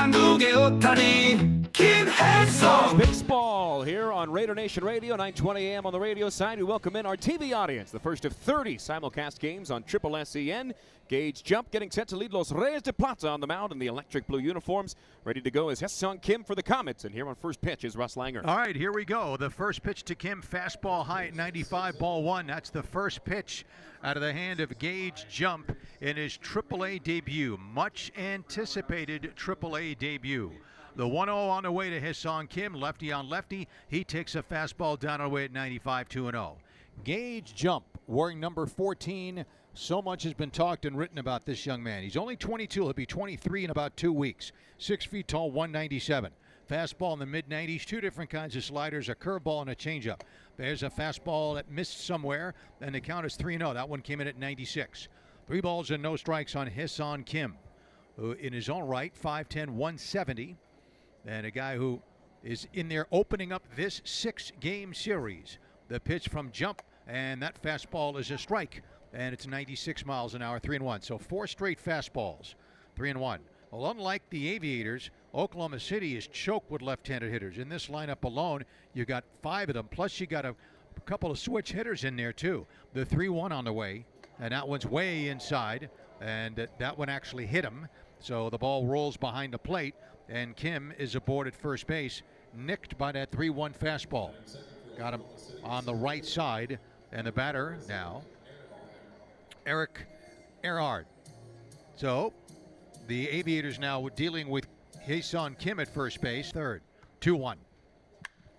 한국의 오타니 김혜성. Baseball here on Raider Nation Radio, 9:20 a.m. on the radio side. We welcome in our TV audience, the first of 30 simulcast games on Triple SEN. Gage jump, getting set to lead Los Reyes de Plata on the mound in the electric blue uniforms. Ready to go is Hesong Kim for the Comets, and here on first pitch is Russ Langer. All right, here we go. The first pitch to Kim, fastball high at 95, ball one. That's the first pitch out of the hand of Gage Jump in his AAA debut. Much anticipated AAA debut. The 1-0 on the way to Hesong Kim, lefty on lefty. He takes a fastball down on the way at 95, 2-0. Gage Jump, wearing number 14. So much has been talked and written about this young man. He's only 22. He'll be 23 in about 2 weeks. 6 feet tall, 197. Fastball in the mid-90s, two different kinds of sliders, a curveball and a changeup. There's a fastball that missed somewhere, and the count is 3-0. That one came in at 96. 3 balls and no strikes on Hesong Kim, who in his own right, 5'10", 170. And a guy who is in there opening up this 6-game series. The pitch from Jump, and that fastball is a strike. And it's 96 miles an hour, 3-1. So 4 straight fastballs, 3-1. Well, unlike the Aviators, Oklahoma City is choked with left-handed hitters. In this lineup alone, you got 5 of them. Plus, you got a couple of switch hitters in there, too. The 3-1 on the way, and that one's way inside, and that one actually hit him. So the ball rolls behind the plate, and Kim is aboard at first base, nicked by that 3-1 fastball. Got him on the right side, and the batter now, Eric Earhart. So the Aviators now dealing with Hesong Kim at first base. Third, 2-1.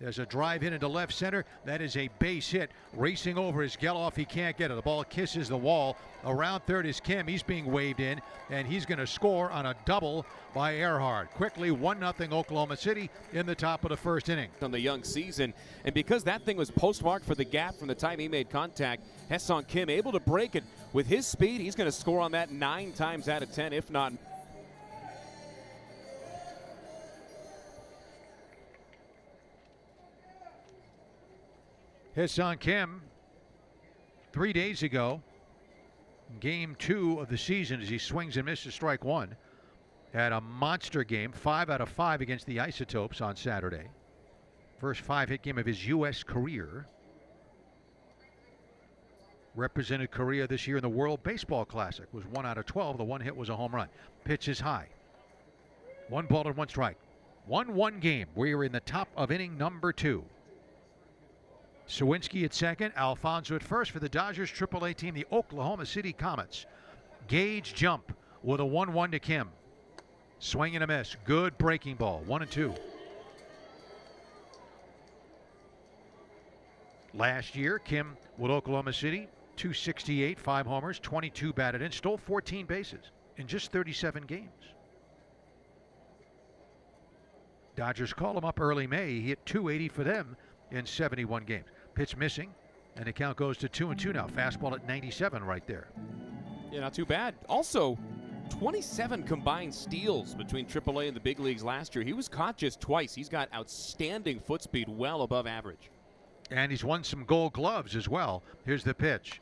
There's a drive hit into left center. That is a base hit. Racing over is Geloff. He can't get it. The ball kisses the wall. Around third is Kim. He's being waved in, and he's going to score on a double by Earhart. Quickly, 1-0 Oklahoma City in the top of the first inning. On the young season, and because that thing was postmarked for the gap from the time he made contact, Hesong Kim able to break it with his speed. He's going to score on that 9 times out of 10, if not. Hesong Kim, 3 days ago, game 2 of the season, as he swings and misses strike 1, had a monster game, 5 out of 5 against the Isotopes on Saturday. First 5-hit game of his U.S. career. Represented Korea this year in the World Baseball Classic. Was 1 out of 12. The one hit was a home run. Pitch is high. 1 ball and 1 strike. 1-1 game. We're in the top of inning number 2. Sawinski at second, Alfonso at first for the Dodgers AAA team, the Oklahoma City Comets. Gage Jump with a 1-1 to Kim. Swing and a miss. Good breaking ball. 1-2. Last year, Kim with Oklahoma City, 268, 5 homers, 22 batted in, stole 14 bases in just 37 games. Dodgers called him up early May. He hit 280 for them in 71 games. Pitch missing, and the count goes to 2-2 now. Fastball at 97 right there. Yeah, not too bad. Also, 27 combined steals between AAA and the big leagues last year. He was caught just twice. He's got outstanding foot speed, well above average. And he's won some gold gloves as well. Here's the pitch.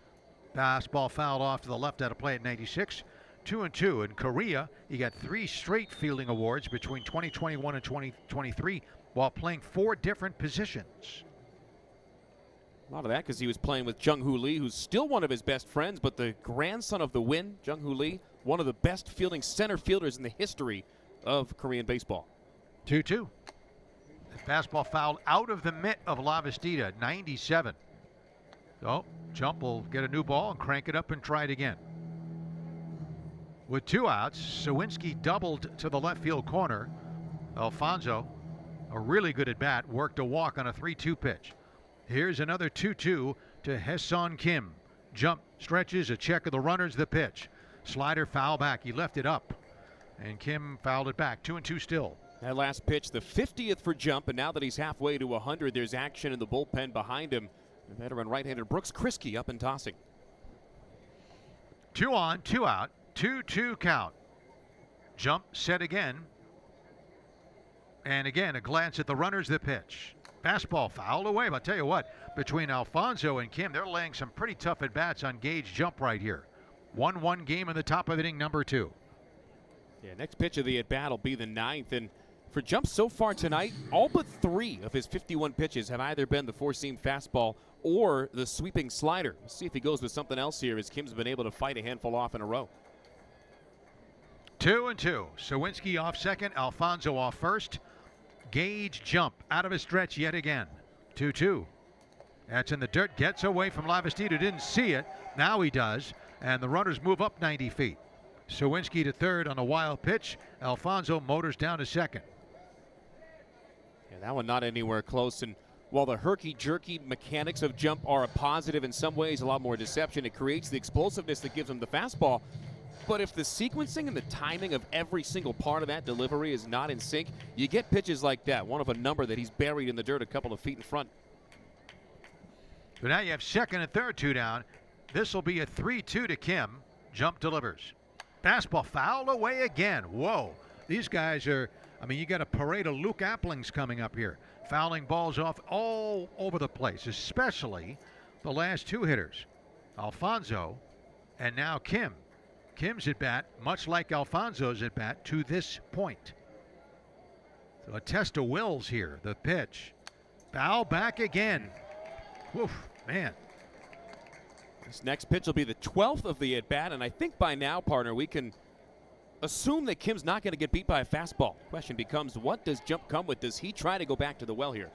Fastball fouled off to the left out of play at 96. 2-2. In Korea, he got 3 straight fielding awards between 2021 and 2023 while playing 4 different positions. A lot of that because he was playing with Jung-Hoo Lee, who's still one of his best friends, but the grandson of the Win, Jung-Hoo Lee, one of the best fielding center fielders in the history of Korean baseball. 2-2. The fastball fouled out of the mitt of La Vestita, 97. So Jump will get a new ball and crank it up and try it again. With 2 outs, Sawinski doubled to the left field corner. Alfonso, a really good at bat, worked a walk on a 3-2 pitch. Here's another 2-2 to Hesong Kim. Jump, stretches, a check of the runners, the pitch. Slider foul back. He left it up, and Kim fouled it back. 2-2 still. That last pitch, the 50th for Jump, and now that he's halfway to 100, there's action in the bullpen behind him. The veteran right-hander Brooks Kriske up and tossing. 2 on, 2 out, 2-2 count. Jump set again. And again, a glance at the runners, the pitch. Fastball fouled away. But I'll tell you what, between Alfonso and Kim, they're laying some pretty tough at-bats on Gage Jump right here. 1-1 game in the top of inning number 2. Yeah, next pitch of the at-bat will be the 9th. And for Jump so far tonight, all but 3 of his 51 pitches have either been the four-seam fastball or the sweeping slider. Let's see if he goes with something else here, as Kim's been able to fight a handful off in a row. 2-2. Sawinski off second, Alfonso off first. Gage jump out of his stretch yet again. 2-2. That's in the dirt, gets away from Lavastida, didn't see it. Now he does, and the runners move up 90 feet. Sawinski to third on a wild pitch. Alfonso motors down to second. Yeah, that one not anywhere close. And while the herky-jerky mechanics of Jump are a positive in some ways, a lot more deception, it creates the explosiveness that gives him the fastball. But if the sequencing and the timing of every single part of that delivery is not in sync, you get pitches like that, one of a number that he's buried in the dirt a couple of feet in front. So now you have second and third, 2 down. This will be a 3-2 to Kim. Jump delivers. Fastball fouled away again. Whoa. These guys are, I mean, you got a parade of Luke Applings coming up here. Fouling balls off all over the place, especially the last 2 hitters. Alfonso and now Kim. Kim's at bat, much like Alfonso's at bat to this point. So a test of wills here. The pitch. Foul back again. Woof, man. This next pitch will be the 12th of the at-bat, and I think by now, partner, we can assume that Kim's not going to get beat by a fastball. Question becomes, what does Jump come with? Does he try to go back to the well here?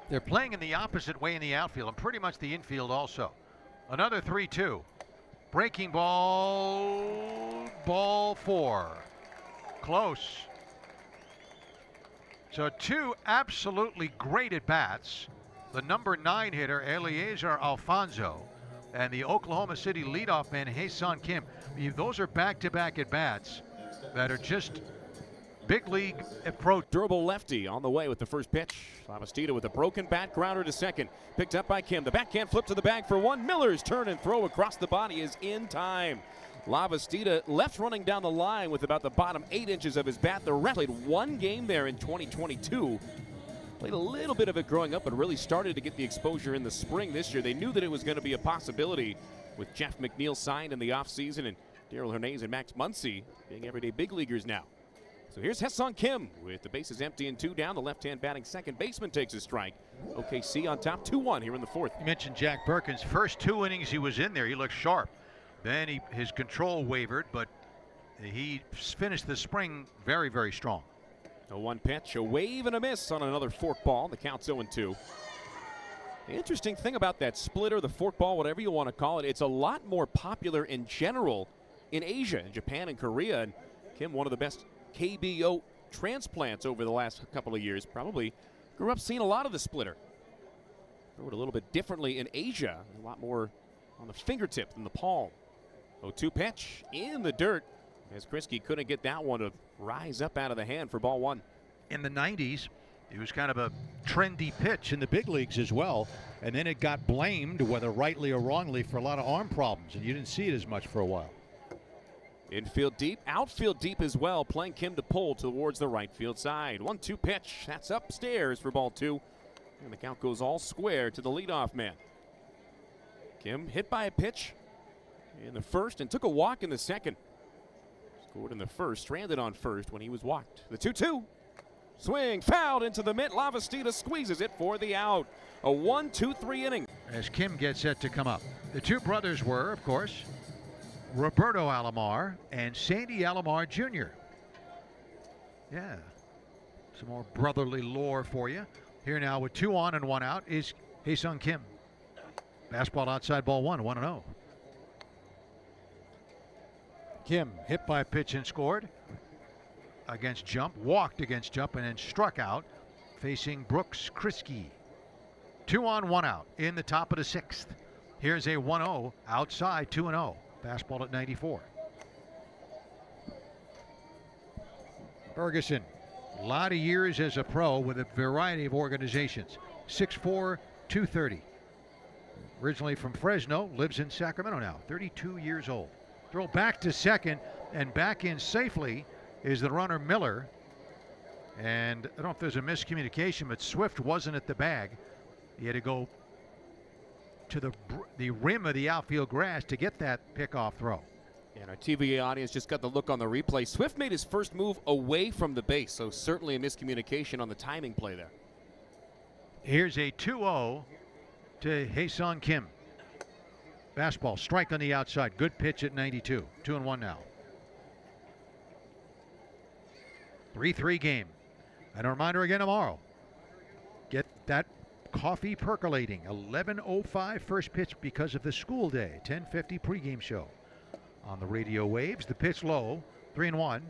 They're playing in the opposite way in the outfield and pretty much the infield also. Another 3-2. Breaking ball, ball 4. Close. So 2 absolutely great at-bats. The number 9 hitter, Eliezer Alfonso, and the Oklahoma City leadoff man, Ha-Seong Kim. Those are back-to-back at-bats that are just big league approach. Durable lefty on the way with the first pitch. Lavastida with a broken bat grounder to second. Picked up by Kim. The backhand flip to the bag for 1. Miller's turn and throw across the body is in time. Lavastida left running down the line with about the bottom 8 inches of his bat. The rest played 1 game there in 2022. Played a little bit of it growing up, but really started to get the exposure in the spring this year. They knew that it was going to be a possibility with Jeff McNeil signed in the offseason and Daryl Hernandez and Max Muncy being everyday big leaguers now. So here's Ha-Seong Kim with the bases empty and 2 down. The left-hand batting second baseman takes a strike. OKC on top 2-1 here in the 4th. You mentioned Jack Perkins. First 2 innings he was in there, he looked sharp. Then his control wavered, but he finished the spring very, very strong. A 1 pitch, a wave and a miss on another fork ball. The count's 0-2. The interesting thing about that splitter, the fork ball, whatever you want to call it, it's a lot more popular in general in Asia, in Japan and Korea. And Kim, one of the best KBO transplants over the last couple of years, probably grew up seeing a lot of the splitter. Throw it a little bit differently in Asia, a lot more on the fingertip than the palm. 0-2 pitch in the dirt, as Krisky couldn't get that one to rise up out of the hand for ball 1. In the 90s, it was kind of a trendy pitch in the big leagues as well, and then it got blamed, whether rightly or wrongly, for a lot of arm problems, and you didn't see it as much for a while. Infield deep, outfield deep as well, playing Kim to pull towards the right field side. 1-2 pitch, that's upstairs for ball 2, and the count goes all square to the leadoff man. Kim hit by a pitch in the first and took a walk in the second. Scored in the first, stranded on first when he was walked. The 2-2. Swing, fouled into the mitt. Lavastida squeezes it for the out. A 1-2-3 inning. As Kim gets set to come up. The 2 brothers were, of course, Roberto Alomar and Sandy Alomar Jr. Yeah, some more brotherly lore for you. Here now with 2 on and 1 out is Ha-Seong Kim. Fastball outside, ball 1, 1-0. Kim hit by a pitch and scored against Jump, walked against Jump, and then struck out facing Brooks Krisky. 2 on, 1 out in the top of the 6th. Here's a 1-0 outside, 2-0. Fastball at 94. Ferguson, a lot of years as a pro with a variety of organizations. 6'4", 230. Originally from Fresno, lives in Sacramento now, 32 years old. Throw back to second, and back in safely is the runner Miller. And I don't know if there's a miscommunication, but Swift wasn't at the bag. He had to go to the rim of the outfield grass to get that pickoff throw. And our TVA audience just got the look on the replay. Swift made his first move away from the base, so certainly a miscommunication on the timing play there. Here's a 2-0 to Hae-Sung Kim. Fastball, strike on the outside. Good pitch at 92. 2-1 now. 3-3 game. And a reminder again tomorrow. Get that coffee percolating. 11:05 first pitch because of the school day. 10:50 pregame show. On the radio waves, the pitch low. 3-1.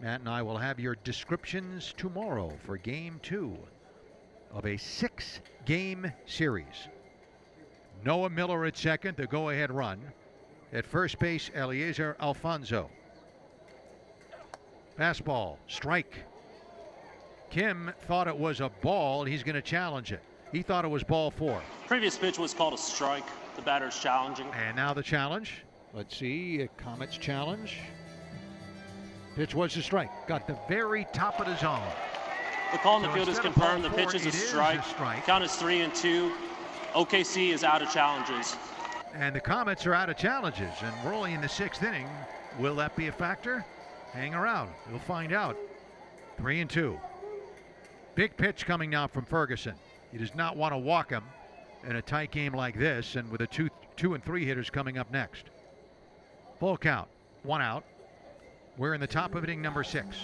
Matt and I will have your descriptions tomorrow for game 2 of a 6-game series. Noah Miller at second, the go-ahead run. At first base, Eliezer Alfonso. Fastball, strike. Kim thought it was a ball. He's going to challenge it. He thought it was ball 4. Previous pitch was called a strike. The batter's challenging. And now the challenge. Let's see, Comet's challenge. Pitch was a strike. Got the very top of the zone. The call in the So field is instead of confirmed. The ball pitch 4, is a it is a strike. strike. Count is 3-2. OKC is out of challenges. And the Comets are out of challenges, and we're only in the 6th inning. Will that be a factor? Hang around. We'll find out. 3-2. Big pitch coming now from Ferguson. He does not want to walk him in a tight game like this, and with the 2 and 3 hitters coming up next. Full count, 1 out. We're in the top of inning number 6.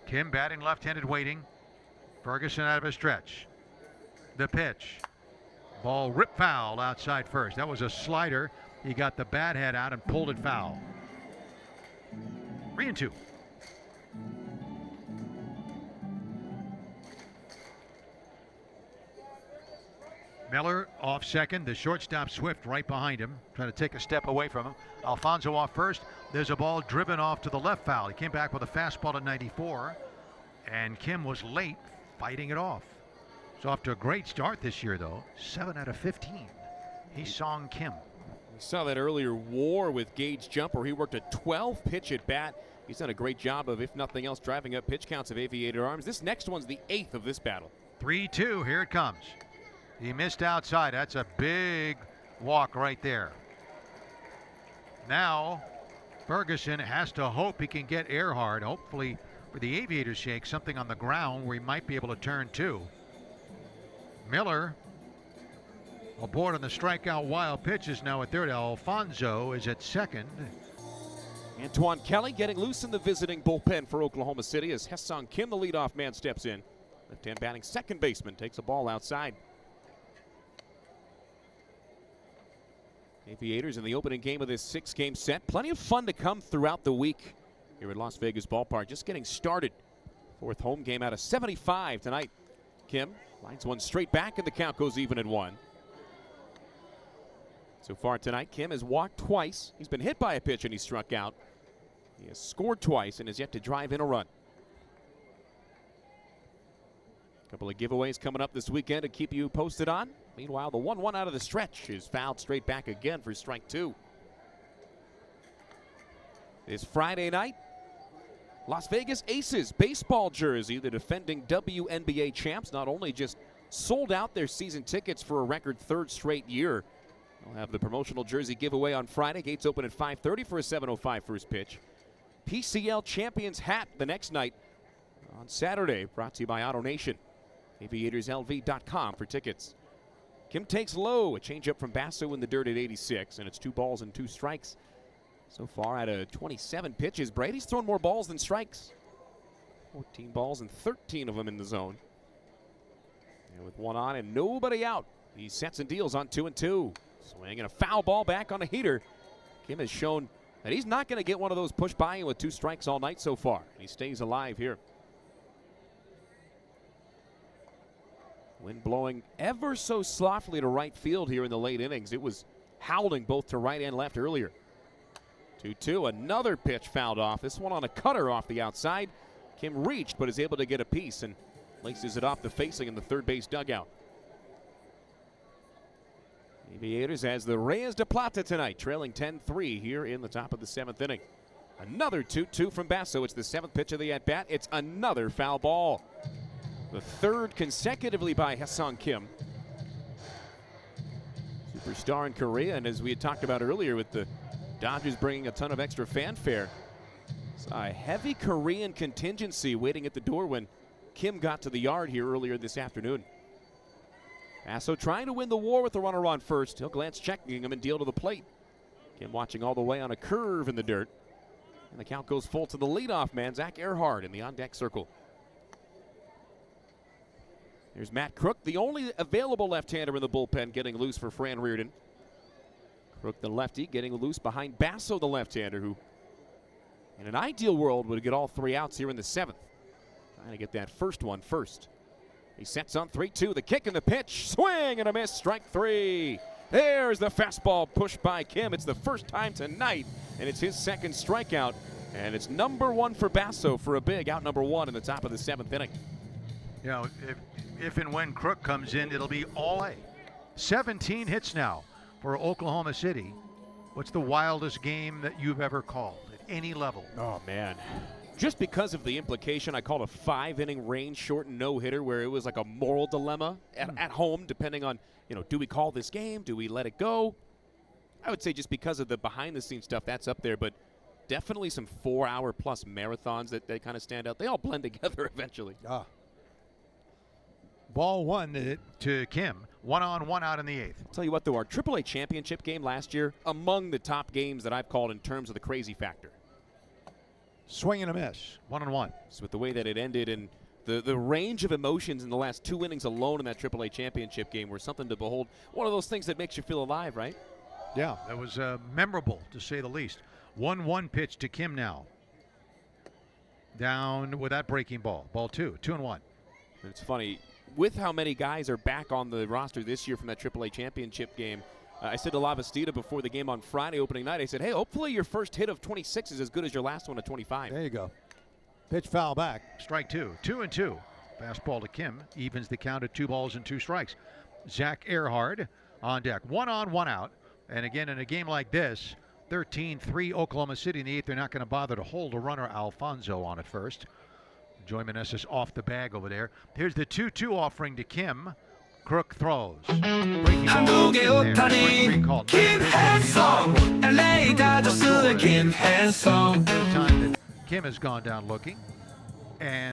Kim batting left-handed, waiting. Ferguson out of his stretch. The pitch. Ball ripped foul outside first. That was a slider. He got the bat head out and pulled it foul. 3-2. Miller off second. The shortstop Swift right behind him, trying to take a step away from him. Alfonso off first. There's a ball driven off to the left foul. He came back with a fastball at 94, and Kim was late fighting it off. He's off to a great start this year, though. 7 out of 15. Hae-Sung Kim. We saw that earlier war with Gage jumper. He worked a 12-pitch at bat. He's done a great job of, if nothing else, driving up pitch counts of Aviator arms. This next one's the 8th of this battle. 3-2. Here it comes. He missed outside. That's a big walk right there. Now, Ferguson has to hope he can get Earhart. Hopefully, for the Aviators' shake, something on the ground where he might be able to turn 2. Miller aboard on the strikeout wild pitches now at third. Alfonso is at second. Antoine Kelly getting loose in the visiting bullpen for Oklahoma City as Hae-Sung Kim, the leadoff man, steps in. Left-hand batting second baseman takes a ball outside. Aviators in the opening game of this 6-game set. Plenty of fun to come throughout the week here at Las Vegas Ballpark. Just getting started. 4th home game out of 75 tonight. Kim lines one straight back and the count goes even at 1. So far tonight, Kim has walked twice. He's been hit by a pitch and he struck out. He has scored twice and has yet to drive in a run. A couple of giveaways coming up this weekend to keep you posted on. Meanwhile, the 1-1 out of the stretch is fouled straight back again for strike 2. This Friday night, Las Vegas Aces baseball jersey, the defending WNBA champs, not only just sold out their season tickets for a record 3rd straight year. They'll have the promotional jersey giveaway on Friday. Gates open at 5:30 for a 7:05 first pitch. PCL Champions hat the next night on Saturday, brought to you by AutoNation. AviatorsLV.com for tickets. Kim takes low, a changeup from Basso in the dirt at 86, and it's 2 balls and 2 strikes. So far out of 27 pitches, Brady's thrown more balls than strikes. 14 balls and 13 of them in the zone. And with 1 on and nobody out, he sets and deals on 2-2. Swing and a foul ball back on a heater. Kim has shown that he's not going to get one of those push by with 2 strikes all night so far. He stays alive here. Wind blowing ever so softly to right field here in the late innings. It was howling both to right and left earlier. 2-2, another pitch fouled off. This one on a cutter off the outside. Kim reached but is able to get a piece and laces it off the facing in the third base dugout. Aviators as the Reyes de Plata tonight, trailing 10-3 here in the top of the 7th inning. Another 2-2 from Basso. It's the 7th pitch of the at-bat. It's another foul ball. The 3rd consecutively by Hae-Sung Kim. superstar in Korea, and as we had talked about earlier with the Dodgers bringing a ton of extra fanfare, it's a heavy Korean contingency waiting at the door when Kim got to the yard here earlier this afternoon. Basso trying to win the war with the runner on first. He'll glance checking him and deal to the plate. Kim watching all the way on a curve in the dirt. And the count goes full to the leadoff man, Zach Earhart, in the on-deck circle. There's Matt Crook, the only available left-hander in the bullpen, getting loose for Fran Reardon. Crook, the lefty, getting loose behind Basso, the left-hander, who in an ideal world would get all 3 outs here in the 7th. Trying to get that first one first. He sets on 3-2, the kick and the pitch, swing and a miss, strike 3. There's the fastball pushed by Kim. It's the first time tonight, and it's his second strikeout. And it's number 1 for Basso for a big out, number 1 in the top of the 7th inning. You know, if and when Crook comes in, it'll be all A. 17 hits now for Oklahoma City. What's the wildest game that you've ever called at any level? Oh, man. Just because of the implication, I called a 5-inning rain-shortened no-hitter where it was like a moral dilemma at home, depending on, do we call this game? Do we let it go? I would say just because of the behind-the-scenes stuff, that's up there, but definitely some 4-hour-plus marathons that kind of stand out. They all blend together eventually. Ball 1 to Kim. 1 on, 1 out in the 8th. I'll tell you what, though, our AAA championship game last year, among the top games that I've called in terms of the crazy factor. Swing and a miss. 1 on 1. So with the way that it ended and the range of emotions in the last 2 innings alone in that AAA championship game were something to behold. One of those things that makes you feel alive, right? Yeah, that was memorable, to say the least. 1-1 pitch to Kim now. Down with that breaking ball. Ball 2. 2 and 1. It's funny. With how many guys are back on the roster this year from that AAA championship game, I said to Lavastida before the game on Friday opening night, I said, hey, hopefully your first hit of 26 is as good as your last one at 25. There you go. Pitch foul back. Strike 2. 2 and 2. Fastball to Kim. Evens the count at 2 balls and 2 strikes. Zach Earhart on deck. 1 on, 1 out. And again, in a game like this, 13-3 Oklahoma City in the 8th. They're not going to bother to hold a runner, Alfonso, on at first. Joey Meneses off the bag over there. Here's the 2-2 offering to Kim. Crook throws. 한국의 오타니 김혜성 LA 다저스의 김혜성 Time that Kim has gone down looking. And